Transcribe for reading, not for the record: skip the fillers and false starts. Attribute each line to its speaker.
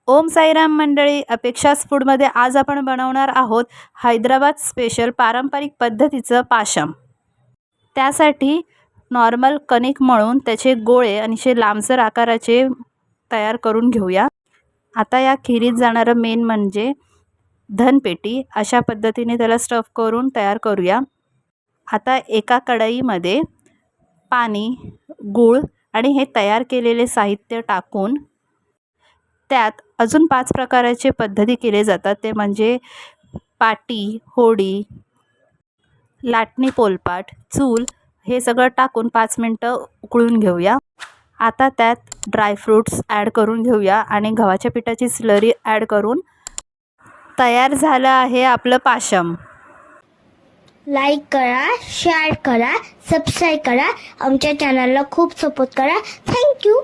Speaker 1: ओम साईराम मंडळी, अपेक्षास फूडमध्ये आज आपण बनवणार आहोत हैदराबाद स्पेशल पारंपरिक पद्धतीचं पाशम। त्यासाठी नॉर्मल कणिक मळून त्याचे गोळे आणि असे लांबसर आकाराचे तयार करून घेऊया। आता या खिरीत जाणारं मेन म्हणजे धनपेटी। अशा पद्धतीने त्याला स्टफ करून तयार करूया। आता एका कढईमध्ये पाणी, गूळ आणि हे तयार केलेले साहित्य टाकून त्यात अजून 5 प्रकारचे पद्धती केले जातात। ते म्हणजे पाटी, होडी, लाटणी पोलपाट, चूल हे सगळं टाकून 5 मिनिटं उकळून घेऊया। आता त्यात ड्रायफ्रूट्स ॲड करून घेऊया आणि गव्हाच्या पिठाची स्लरी ॲड करून तयार झालं आहे आपलं पाशम।
Speaker 2: लाईक करा, शेअर करा, सबस्क्राईब करा, आमच्या चॅनलला खूप सपोर्ट करा। थँक्यू।